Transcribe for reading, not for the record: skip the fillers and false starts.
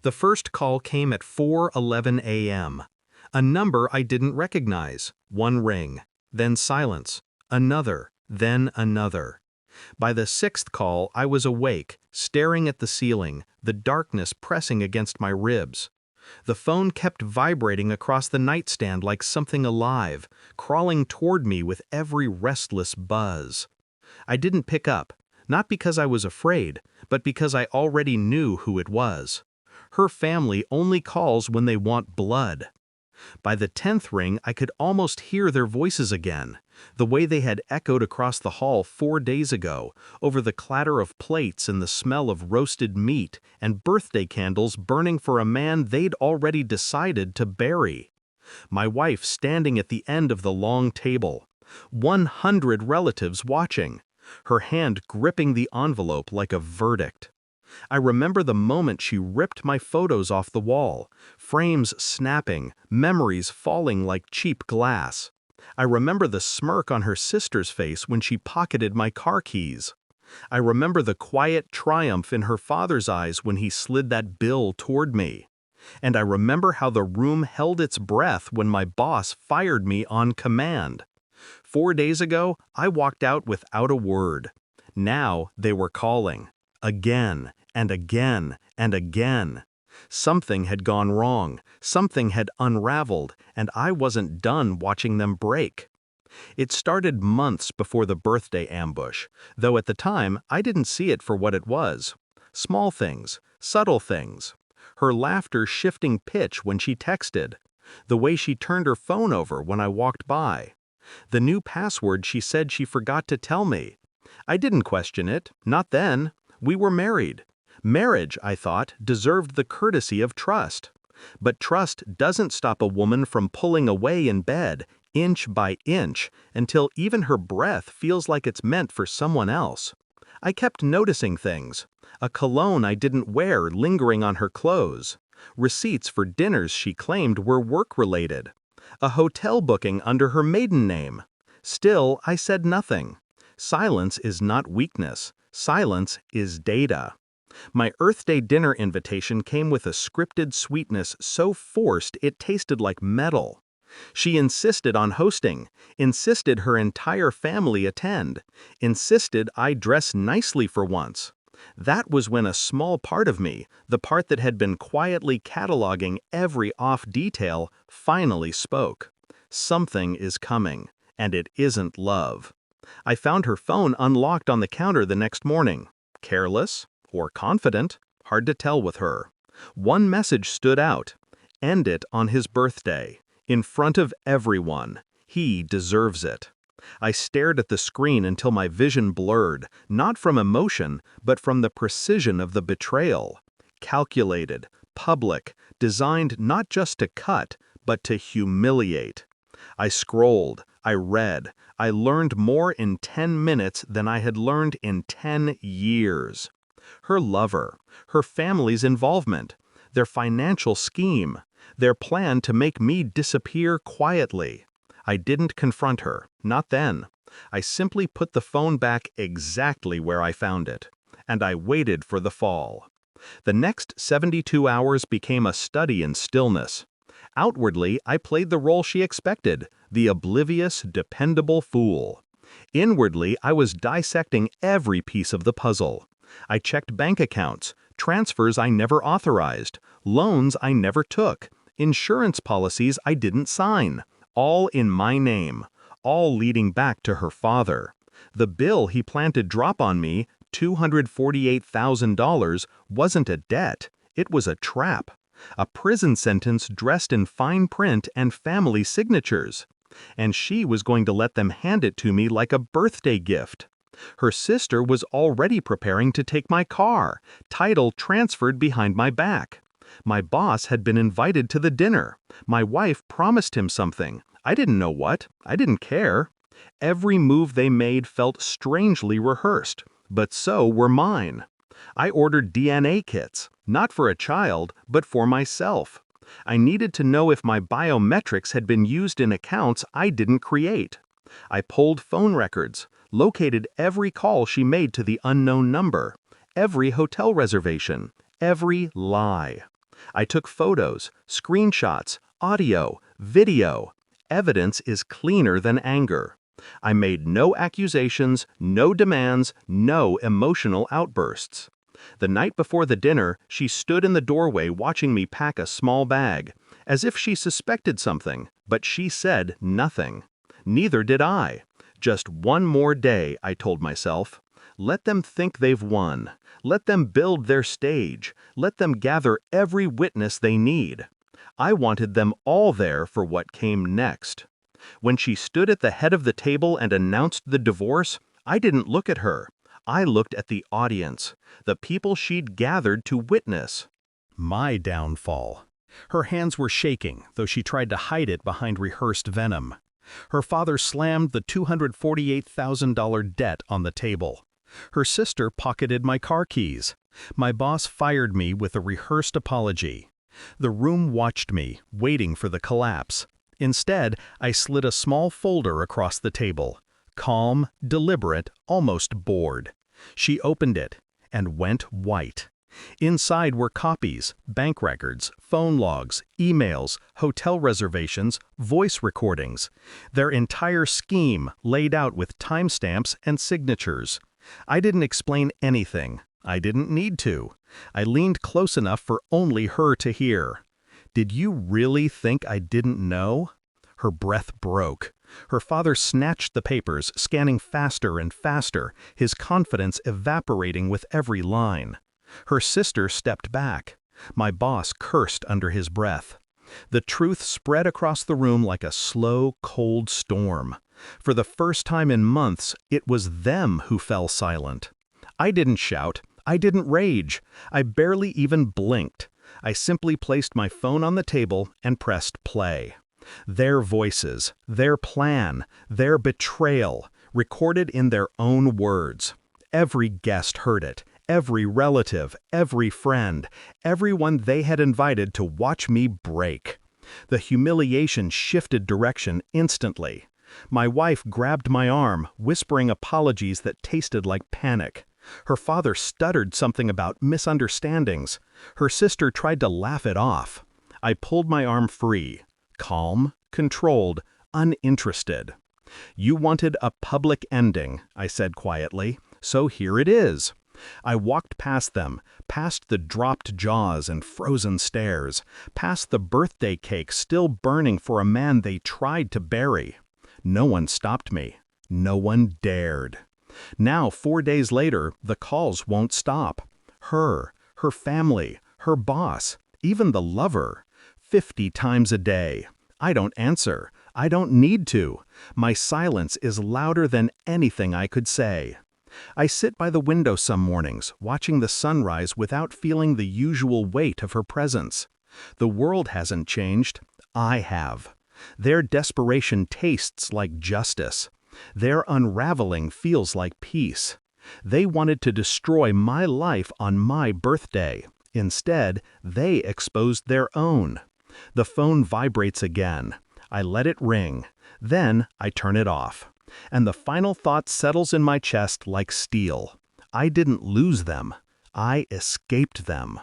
The first call came at 4:11 a.m. A number I didn't recognize. One ring, then silence, another, then another. By the sixth call, I was awake, staring at the ceiling, the darkness pressing against my ribs. The phone kept vibrating across the nightstand like something alive, crawling toward me with every restless buzz. I didn't pick up, not because I was afraid, but because I already knew who it was. Her family only calls when they want blood. By the 10th ring, I could almost hear their voices again, the way they had echoed across the hall 4 days ago, over the clatter of plates and the smell of roasted meat and birthday candles burning for a man they'd already decided to bury. My wife standing at the end of the long table, 100 relatives watching, her hand gripping the envelope like a verdict. I remember the moment she ripped my photos off the wall, frames snapping, memories falling like cheap glass. I remember the smirk on her sister's face when she pocketed my car keys. I remember the quiet triumph in her father's eyes when he slid that bill toward me. And I remember how the room held its breath when my boss fired me on command. 4 days ago, I walked out without a word. Now they were calling. Again and again and again. Something had gone wrong, something had unraveled, and I wasn't done watching them break. It started months before the birthday ambush, though at the time I didn't see it for what it was. Small things, subtle things. Her laughter shifting pitch when she texted. The way she turned her phone over when I walked by. The new password she said she forgot to tell me. I didn't question it, not then. We were married. Marriage, I thought, deserved the courtesy of trust. But trust doesn't stop a woman from pulling away in bed, inch by inch, until even her breath feels like it's meant for someone else. I kept noticing things. A cologne I didn't wear lingering on her clothes. Receipts for dinners she claimed were work-related. A hotel booking under her maiden name. Still, I said nothing. Silence is not weakness. Silence is data. My Earth Day dinner invitation came with a scripted sweetness so forced it tasted like metal. She insisted on hosting, insisted her entire family attend, insisted I dress nicely for once. That was when a small part of me, the part that had been quietly cataloging every off detail, finally spoke. Something is coming, and it isn't love. I found her phone unlocked on the counter the next morning. Careless or confident, hard to tell with her. One message stood out. End it on his birthday. In front of everyone. He deserves it. I stared at the screen until my vision blurred, not from emotion, but from the precision of the betrayal. Calculated, public, designed not just to cut, but to humiliate. I scrolled, I read, I learned more in 10 minutes than I had learned in 10 years. Her lover, her family's involvement, their financial scheme, their plan to make me disappear quietly. I didn't confront her, not then. I simply put the phone back exactly where I found it, and I waited for the fall. The next 72 hours became a study in stillness. Outwardly, I played the role she expected, the oblivious, dependable fool. Inwardly, I was dissecting every piece of the puzzle. I checked bank accounts, transfers I never authorized, loans I never took, insurance policies I didn't sign, all in my name, all leading back to her father. The bill he planned to drop on me, $248,000, wasn't a debt, it was a trap. A prison sentence dressed in fine print and family signatures. And she was going to let them hand it to me like a birthday gift. Her sister was already preparing to take my car, title transferred behind my back. My boss had been invited to the dinner. My wife promised him something. I didn't know what. I didn't care. Every move they made felt strangely rehearsed, but so were mine. I ordered DNA kits, not for a child, but for myself. I needed to know if my biometrics had been used in accounts I didn't create. I pulled phone records, located every call she made to the unknown number, every hotel reservation, every lie. I took photos, screenshots, audio, video. Evidence is cleaner than anger. I made no accusations, no demands, no emotional outbursts. The night before the dinner, she stood in the doorway watching me pack a small bag, as if she suspected something, but she said nothing. Neither did I. Just one more day, I told myself. Let them think they've won. Let them build their stage. Let them gather every witness they need. I wanted them all there for what came next. When she stood at the head of the table and announced the divorce, I didn't look at her. I looked at the audience, the people she'd gathered to witness. My downfall. Her hands were shaking, though she tried to hide it behind rehearsed venom. Her father slammed the $248,000 debt on the table. Her sister pocketed my car keys. My boss fired me with a rehearsed apology. The room watched me, waiting for the collapse. Instead, I slid a small folder across the table. Calm, deliberate, almost bored. She opened it and went white. Inside were copies, bank records, phone logs, emails, hotel reservations, voice recordings. Their entire scheme laid out with timestamps and signatures. I didn't explain anything. I didn't need to. I leaned close enough for only her to hear. Did you really think I didn't know? Her breath broke. Her father snatched the papers, scanning faster and faster, his confidence evaporating with every line. Her sister stepped back. My boss cursed under his breath. The truth spread across the room like a slow, cold storm. For the first time in months, it was them who fell silent. I didn't shout. I didn't rage. I barely even blinked. I simply placed my phone on the table and pressed play. Their voices, their plan, their betrayal, recorded in their own words. Every guest heard it. Every relative, every friend, everyone they had invited to watch me break. The humiliation shifted direction instantly. My wife grabbed my arm, whispering apologies that tasted like panic. Her father stuttered something about misunderstandings. Her sister tried to laugh it off. I pulled my arm free, calm, controlled, uninterested. "You wanted a public ending," I said quietly, "so here it is." I walked past them, past the dropped jaws and frozen stares, past the birthday cake still burning for a man they tried to bury. No one stopped me. No one dared. Now, 4 days later, the calls won't stop. Her family, her boss, even the lover. 50 times a day. I don't answer. I don't need to. My silence is louder than anything I could say. I sit by the window some mornings, watching the sunrise without feeling the usual weight of her presence. The world hasn't changed. I have. Their desperation tastes like justice. Their unraveling feels like peace. They wanted to destroy my life on my birthday. Instead, they exposed their own. The phone vibrates again. I let it ring. Then I turn it off. And the final thought settles in my chest like steel. I didn't lose them. I escaped them.